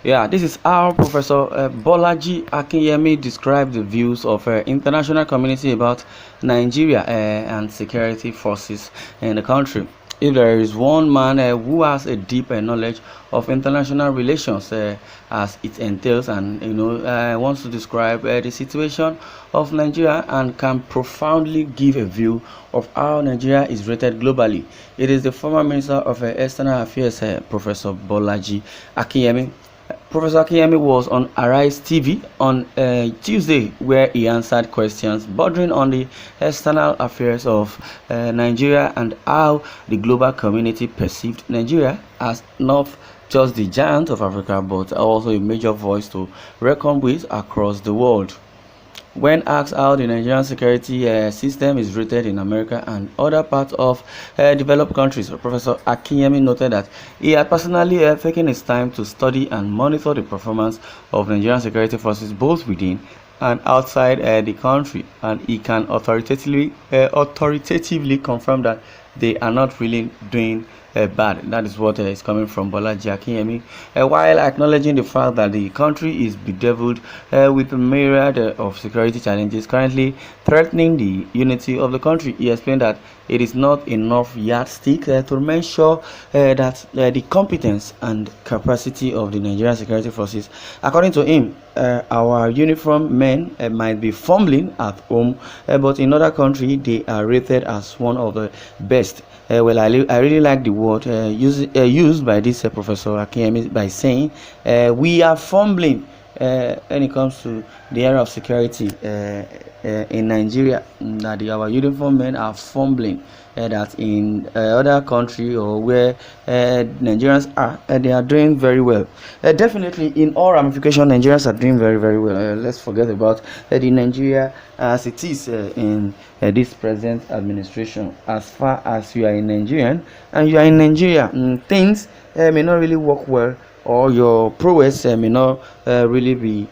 Yeah, this is how Professor Bolaji Akinyemi described the views of international community about Nigeria and security forces in the country. If there is one man who has a deep knowledge of international relations as it entails, and wants to describe the situation of Nigeria and can profoundly give a view of how Nigeria is rated globally, it is the former Minister of External Affairs, Professor Bolaji Akinyemi. Professor Akinyemi was on Arise TV on Tuesday, where he answered questions bordering on the external affairs of Nigeria and how the global community perceived Nigeria as not just the giant of Africa but also a major voice to reckon with across the world. When asked how the Nigerian security system is rated in America and other parts of developed countries, Professor Akinyemi noted that he had personally taken his time to study and monitor the performance of Nigerian security forces both within and outside the country, and he can authoritatively confirm that they are not really doing bad. That is what is coming from Bolaji Akinyemi, while acknowledging the fact that the country is bedeviled with a myriad of security challenges currently threatening the unity of the country. He explained that it is not enough yardstick to measure that the competence and capacity of the Nigerian security forces. According to him, our uniformed men might be fumbling at home, but in other countries they are rated as one of the best. Well, I really like the word used by this Professor Akinyemi by saying we are fumbling when it comes to the area of security in Nigeria. That our uniform men are fumbling. That in other country or where Nigerians are, they are doing very well. Definitely, in all ramifications, Nigerians are doing very, very well. Let's forget about the Nigeria as it is in this present administration. As far as you are in Nigerian and you are in Nigeria, things may not really work well, or your prowess may not really be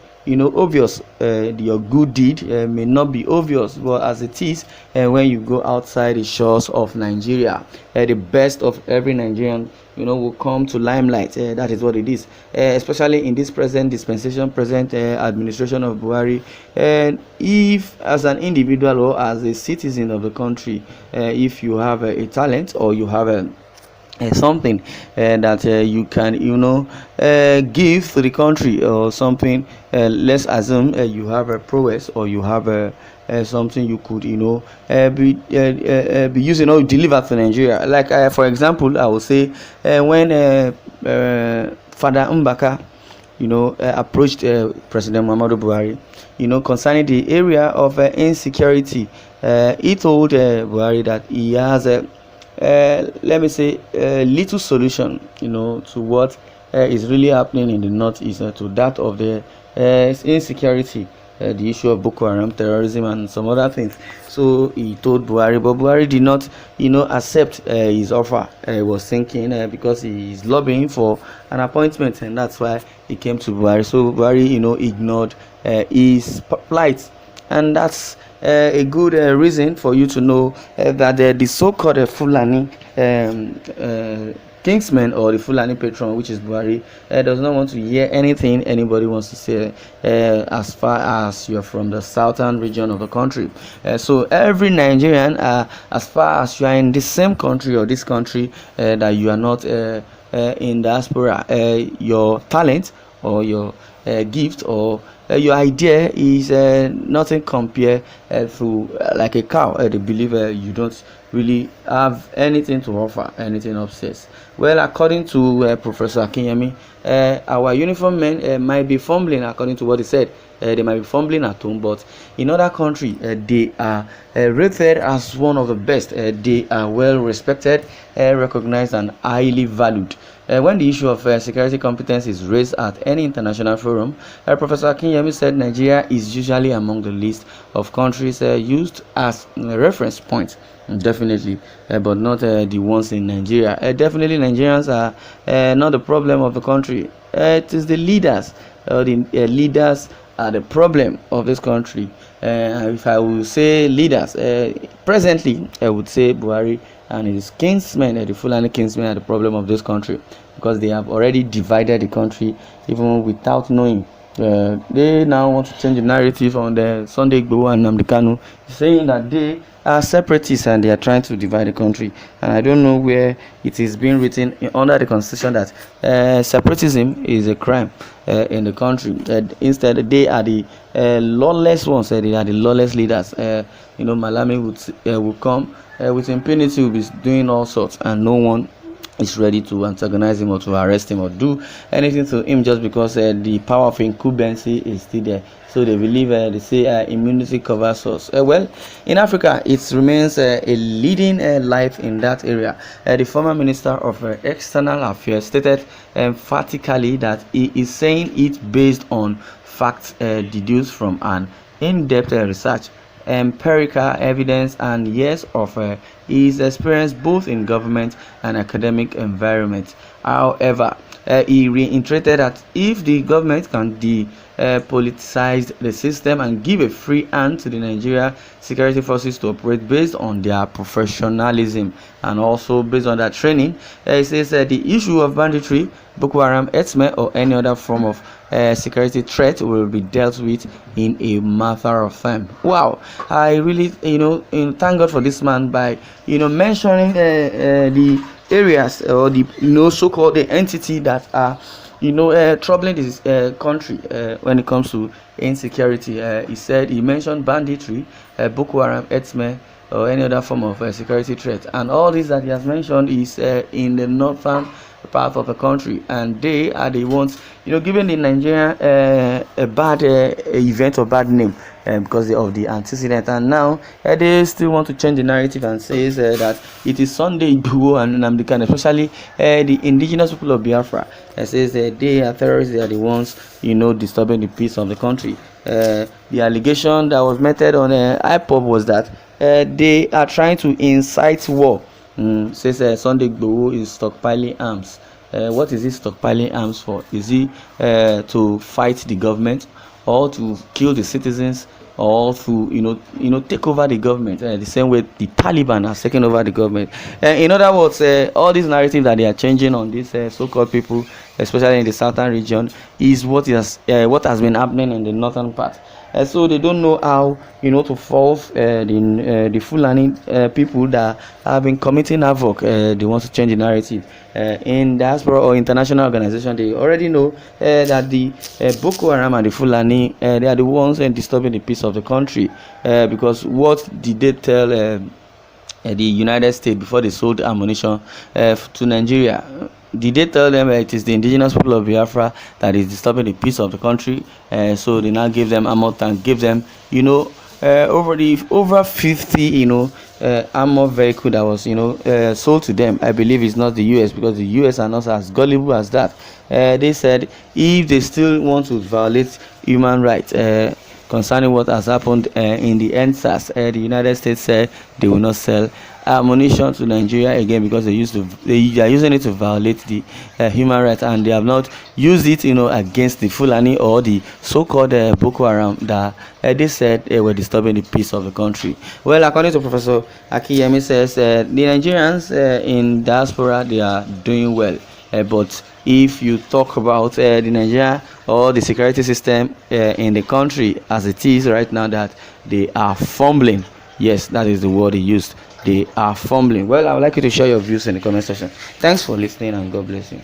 obvious. Your good deed may not be obvious, but as it is when you go outside the shores of Nigeria, the best of every Nigerian will come to limelight. That is what it is, especially in this present dispensation, present administration of Buhari. And if as an individual or as a citizen of the country, if you have a talent or you have something that you can give to the country or something, let's assume you have a prowess or you have something you could be using or deliver to Nigeria. Like for example, I would say when Father Mbaka approached President Muhammadu Buhari concerning the area of insecurity, he told Buhari that he has let me say a little solution to what is really happening in the northeast, to that of the insecurity, the issue of Boko Haram, terrorism and some other things. So he told Buhari, but Buhari did not accept his offer. He was thinking because he is lobbying for an appointment, and that's why he came to Buhari. So Buhari ignored his plight, and that's a good reason for you to know that the so-called Fulani kingsman or the Fulani patron, which is Buhari, does not want to hear anything anybody wants to say as far as you're from the southern region of the country. So every Nigerian, as far as you are in the same country or this country, that you are not in diaspora, your talent or your gift or your idea is nothing compared to like a cow. They believe you don't really have anything to offer, anything upstairs. Well, according to Professor Akinyemi, our uniform men might be fumbling, according to what he said. They might be fumbling at home, but in other countries, they are rated as one of the best. They are well respected, recognized, and highly valued. When the issue of security competence is raised at any international forum, Professor Akinyemi said Nigeria is usually among the list of countries used as reference points. Definitely, but not the ones in Nigeria. Definitely, Nigerians are not the problem of the country. It is the leaders. The leaders are the problem of this country. If I would say leaders, presently I would say Buhari and his kinsmen, the Fulani kinsmen, are the problem of this country, because they have already divided the country even without knowing. They now want to change the narrative on the Sunday Igboho and Nnamdi Kanu, saying that they are separatists and they are trying to divide the country. And I don't know where it is being written under the constitution that separatism is a crime in the country. Instead, they are the lawless ones. They are the lawless leaders. Malami would come with impunity, will be doing all sorts, and no one is ready to antagonize him or to arrest him or do anything to him, just because the power of incumbency is still there. So they believe, they say immunity covers us. Well, in Africa, it remains a leading life in that area. The former Minister of External Affairs stated emphatically that he is saying it based on facts deduced from an in-depth research, empirical evidence, and years of his experience both in government and academic environment. However, he reiterated that if the government can politicize the system and give a free hand to the Nigeria security forces to operate based on their professionalism and also based on their training, he says the issue of banditry, Boko Haram, Herdsmen, or any other form of security threat will be dealt with in a matter of time. Wow, I really thank God for this man by mentioning the areas or the so-called the entity that are troubling this country when it comes to insecurity. He mentioned banditry, Boko Haram, Herdsmen, or any other form of security threat, and all this that he has mentioned is in the northern part of the country, and they are the ones giving the Nigeria a bad event or bad name because of the antecedent. And now they still want to change the narrative and says that it is Sunday Igboho and Nnamdi Kanu, especially the indigenous people of Biafra. Says they are terrorists, they are the ones disturbing the peace of the country. The allegation that was meted on IPOB was that they are trying to incite war. Says Sunday Igboho is stockpiling arms. What is he stockpiling arms for? Is he to fight the government, or to kill the citizens, or to take over the government the same way the Taliban has taken over the government? In other words, all this narrative that they are changing on these so-called people, especially in the southern region, is what has been happening in the northern part. So they don't know how to solve the Fulani people that have been committing havoc. They want to change the narrative. In diaspora or international organization, they already know that the Boko Haram and the Fulani, they are the ones disturbing the peace of the country, because what did they tell the United States before they sold ammunition to Nigeria? Did they tell them it is the indigenous people of Biafra that is disturbing the peace of the country? So they now give them ammo and give them over 50 armor vehicle that was sold to them. I believe it's not the US, because the US are not as gullible as that. They said if they still want to violate human rights concerning what has happened in the NSAS, the United States said they will not sell ammunition to Nigeria again, because they are using it to violate the human rights, and they have not used it against the Fulani or the so-called Boko Haram that they said were disturbing the peace of the country. Well, according to Professor Akinyem, says the Nigerians in diaspora, they are doing well, but if you talk about the Nigeria or the security system in the country as it is right now, that they are fumbling. Yes, that is the word he used. They are fumbling. Well, I would like you to share your views in the comment section. Thanks for listening, and God bless you.